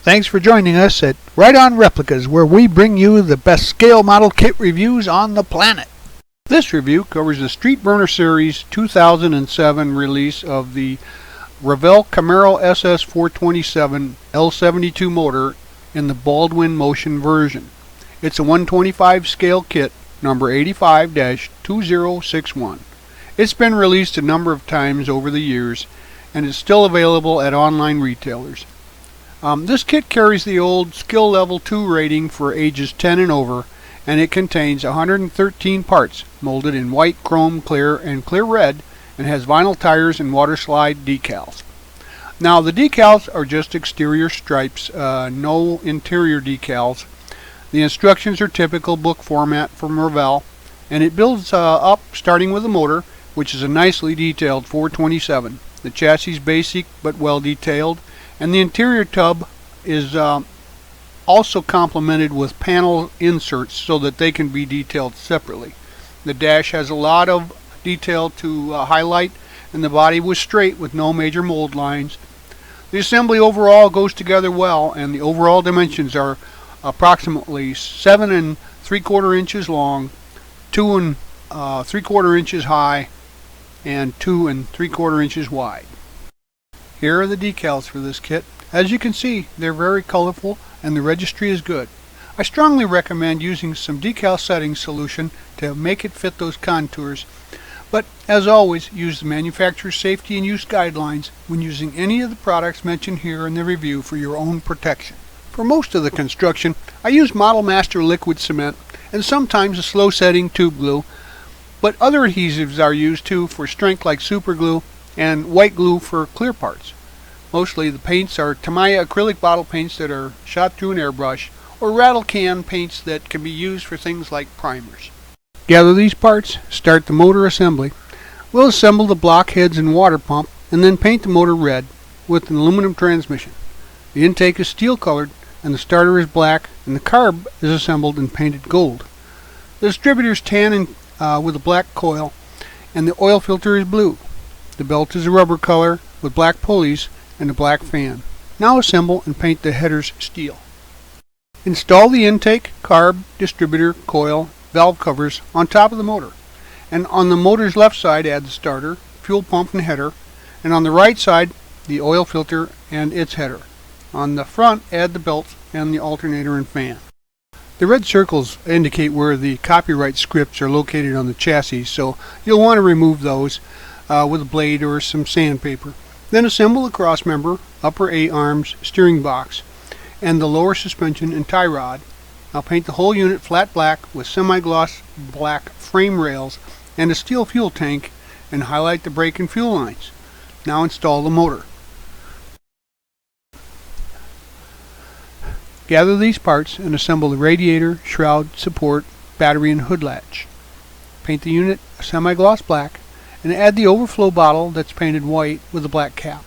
Thanks for joining us at Right On Replicas, where we bring you the best scale model kit reviews on the planet. This review covers the Street Burner Series 2007 release of the Revell Camaro SS 427 L72 motor in the Baldwin Motion version. It's a 125 scale kit, number 85-2061. It's been released a number of times over the years and is still available at online retailers. This kit carries the old skill level 2 rating for ages 10 and over, and it contains 113 parts molded in white, chrome, clear, and clear red, and has vinyl tires and water slide decals. Now the decals are just exterior stripes, no interior decals. The instructions are typical book format from Revell, and it builds up starting with the motor, which is a nicely detailed 427. The chassis is basic but well detailed, and the interior tub is also complemented with panel inserts so that they can be detailed separately. The dash has a lot of detail to highlight, and the body was straight with no major mold lines. The assembly overall goes together well, and the overall dimensions are approximately 7 3/4 inches long, 2 3/4 inches high, and 2 3/4 inches wide. Here are the decals for this kit. As you can see, they're very colorful and the registry is good. I strongly recommend using some decal setting solution to make it fit those contours. But as always, use the manufacturer's safety and use guidelines when using any of the products mentioned here in the review for your own protection. For most of the construction, I use Model Master liquid cement and sometimes a slow setting tube glue, but other adhesives are used too for strength like super glue and white glue for clear parts. Mostly the paints are Tamiya acrylic bottle paints that are shot through an airbrush, or rattle can paints that can be used for things like primers. Gather these parts, start the motor assembly. We'll assemble the block heads and water pump and then paint the motor red with an aluminum transmission. The intake is steel colored and the starter is black, and the carb is assembled and painted gold. The distributor is tan and with a black coil, and the oil filter is blue. The belt is a rubber color with black pulleys and a black fan. Now assemble and paint the headers steel. Install the intake, carb, distributor, coil, valve covers on top of the motor. And on the motor's left side add the starter, fuel pump and header, and on the right side the oil filter and its header. On the front add the belt and the alternator and fan. The red circles indicate where the copyright scripts are located on the chassis, so you'll want to remove those with a blade or some sandpaper. Then assemble the cross member, upper A arms, steering box, and the lower suspension and tie rod. I'll paint the whole unit flat black with semi-gloss black frame rails and a steel fuel tank, and highlight the brake and fuel lines. Now install the motor. Gather these parts and assemble the radiator, shroud, support, battery, and hood latch. Paint the unit a semi-gloss black and add the overflow bottle that's painted white with a black cap.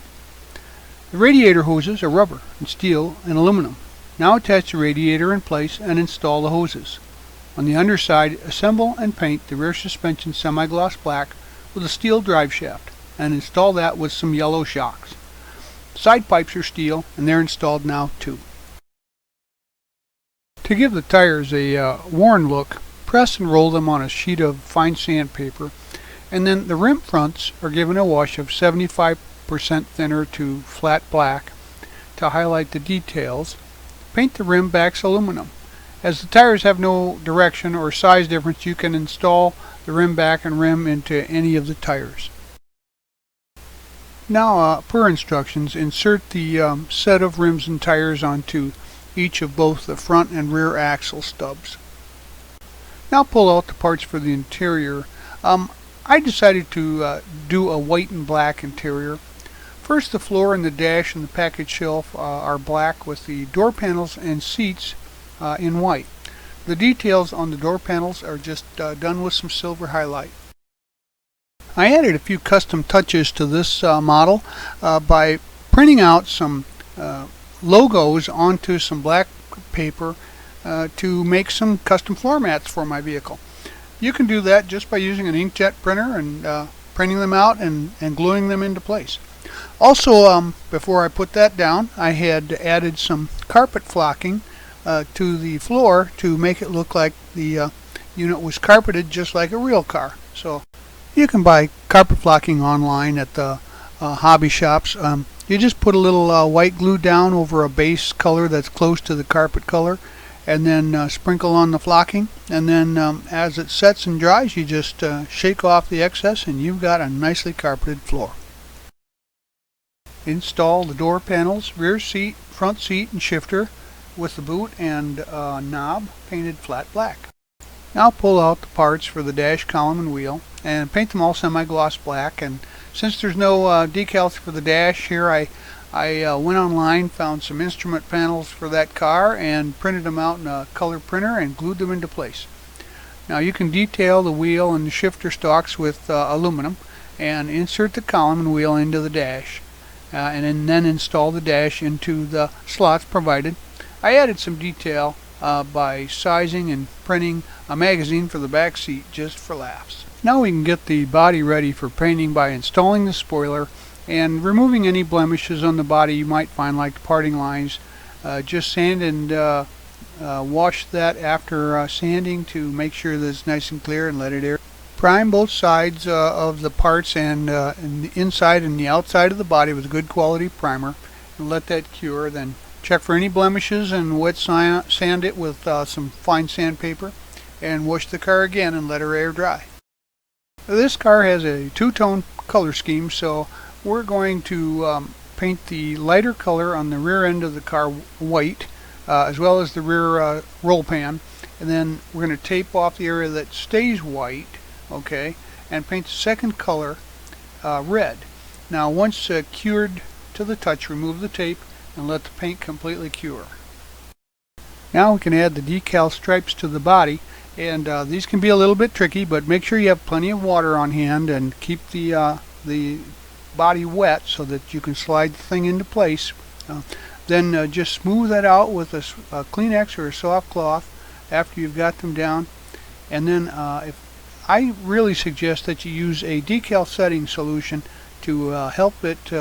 The radiator hoses are rubber and steel and aluminum. Now attach the radiator in place and install the hoses. On the underside, assemble and paint the rear suspension semi-gloss black with a steel drive shaft and install that with some yellow shocks. Side pipes are steel and they're installed now too. To give the tires a worn look, press and roll them on a sheet of fine sandpaper, and then the rim fronts are given a wash of 75% thinner to flat black to highlight the details. Paint the rim backs aluminum. As the tires have no direction or size difference, you can install the rim back and rim into any of the tires. Now, per instructions, insert the set of rims and tires onto each of both the front and rear axle stubs. Now pull out the parts for the interior. I decided to do a white and black interior. First, the floor and the dash and the package shelf are black with the door panels and seats in white. The details on the door panels are just done with some silver highlight. I added a few custom touches to this model by printing out some logos onto some black paper to make some custom floor mats for my vehicle. You can do that just by using an inkjet printer and printing them out and gluing them into place. Also, before I put that down, I had added some carpet flocking to the floor to make it look like the unit was carpeted just like a real car. So you can buy carpet flocking online at the hobby shops. You just put a little white glue down over a base color that's close to the carpet color, and then sprinkle on the flocking, and then as it sets and dries, you just shake off the excess and you've got a nicely carpeted floor. Install the door panels, rear seat, front seat, and shifter with the boot and knob painted flat black. Now pull out the parts for the dash, column, and wheel and paint them all semi-gloss black. And since there's no decals for the dash here, I went online, found some instrument panels for that car and printed them out in a color printer and glued them into place. Now you can detail the wheel and the shifter stalks with aluminum and insert the column and wheel into the dash. And then install the dash into the slots provided. I added some detail by sizing and printing a magazine for the back seat just for laughs. Now we can get the body ready for painting by installing the spoiler and removing any blemishes on the body you might find, like the parting lines. Just sand and wash that after sanding to make sure that it's nice and clear, and let it air. Prime both sides of the parts and the inside and the outside of the body with a good quality primer and let that cure. Then check for any blemishes and wet sand it with some fine sandpaper and wash the car again and let her air dry. This car has a two-tone color scheme, so we're going to paint the lighter color on the rear end of the car white, as well as the rear roll pan, and then we're going to tape off the area that stays white, okay, and paint the second color red. Now once cured to the touch, remove the tape and let the paint completely cure. Now we can add the decal stripes to the body, and these can be a little bit tricky, but make sure you have plenty of water on hand and keep the body wet so that you can slide the thing into place. Then just smooth that out with a Kleenex or a soft cloth after you've got them down, and then I really suggest that you use a decal setting solution to help it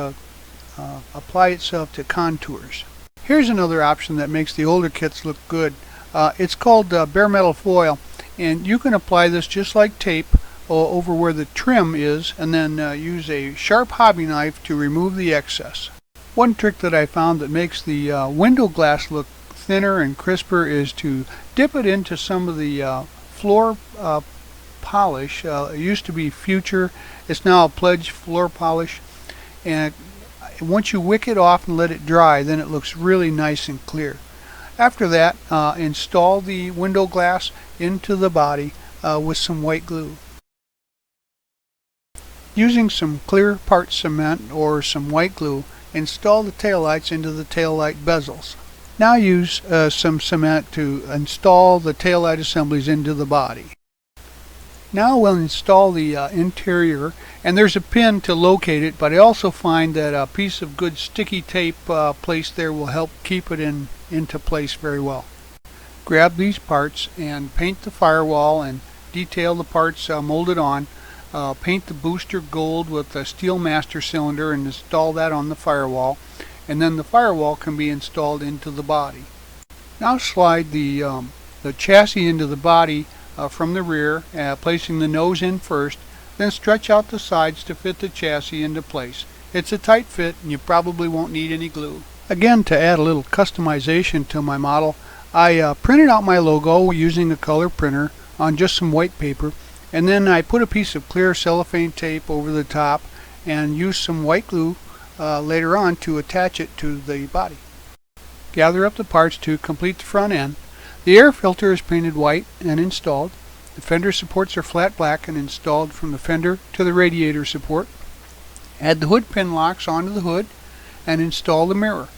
apply itself to contours. Here's another option that makes the older kits look good. It's called bare metal foil, and you can apply this just like tape over where the trim is, and then use a sharp hobby knife to remove the excess. One trick that I found that makes the window glass look thinner and crisper is to dip it into some of the floor polish. It used to be Future, it's now a Pledge floor polish, and once you wick it off and let it dry, then it looks really nice and clear. After that, install the window glass into the body with some white glue. Using some clear part cement or some white glue, install the taillights into the taillight bezels. Now use some cement to install the taillight assemblies into the body. Now we'll install the interior, and there's a pin to locate it, but I also find that a piece of good sticky tape placed there will help keep it into place very well. Grab these parts and paint the firewall and detail the parts molded on. Paint the booster gold with a steel master cylinder and install that on the firewall, and then the firewall can be installed into the body. Now slide the chassis into the body from the rear, placing the nose in first, then stretch out the sides to fit the chassis into place. It's a tight fit and you probably won't need any glue. Again, to add a little customization to my model, I printed out my logo using a color printer on just some white paper, and then I put a piece of clear cellophane tape over the top and used some white glue later on to attach it to the body. Gather up the parts to complete the front end. The air filter is painted white and installed. The fender supports are flat black and installed from the fender to the radiator support. Add the hood pin locks onto the hood and install the mirror.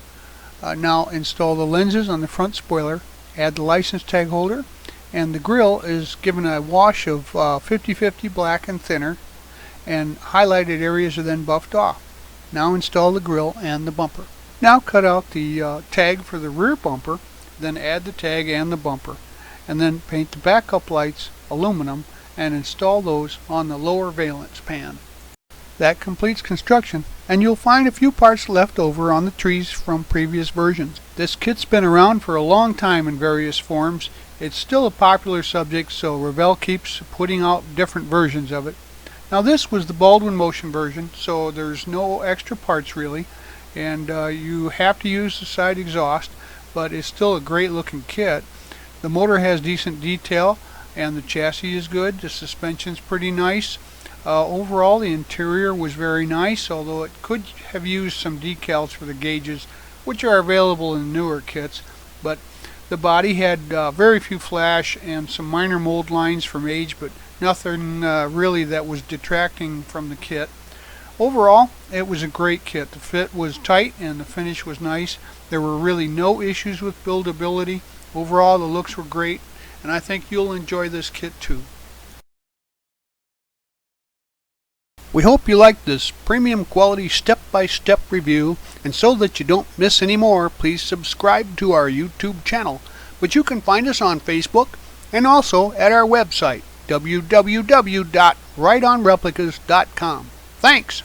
Now install the lenses on the front spoiler, add the license tag holder, and the grille is given a wash of 50/50 black and thinner, and highlighted areas are then buffed off. Now install the grille and the bumper. Now cut out the tag for the rear bumper, then add the tag and the bumper, and then paint the backup lights aluminum and install those on the lower valence pan. That completes construction. and you'll find a few parts left over on the trees from previous versions. This kit's been around for a long time in various forms. It's still a popular subject, so Revell keeps putting out different versions of it. Now this was the Baldwin Motion version, so there's no extra parts really, and you have to use the side exhaust, but it's still a great looking kit. The motor has decent detail and the chassis is good. The suspension's pretty nice. Overall the interior was very nice, although it could have used some decals for the gauges, which are available in newer kits, but the body had very few flash and some minor mold lines from age, but nothing really that was detracting from the kit. Overall, it was a great kit. The fit was tight and the finish was nice. There were really no issues with buildability. Overall, the looks were great, and I think you'll enjoy this kit too. We hope you liked this premium quality step-by-step review, and so that you don't miss any more, please subscribe to our YouTube channel, but you can find us on Facebook and also at our website www.rightonreplicas.com. Thanks!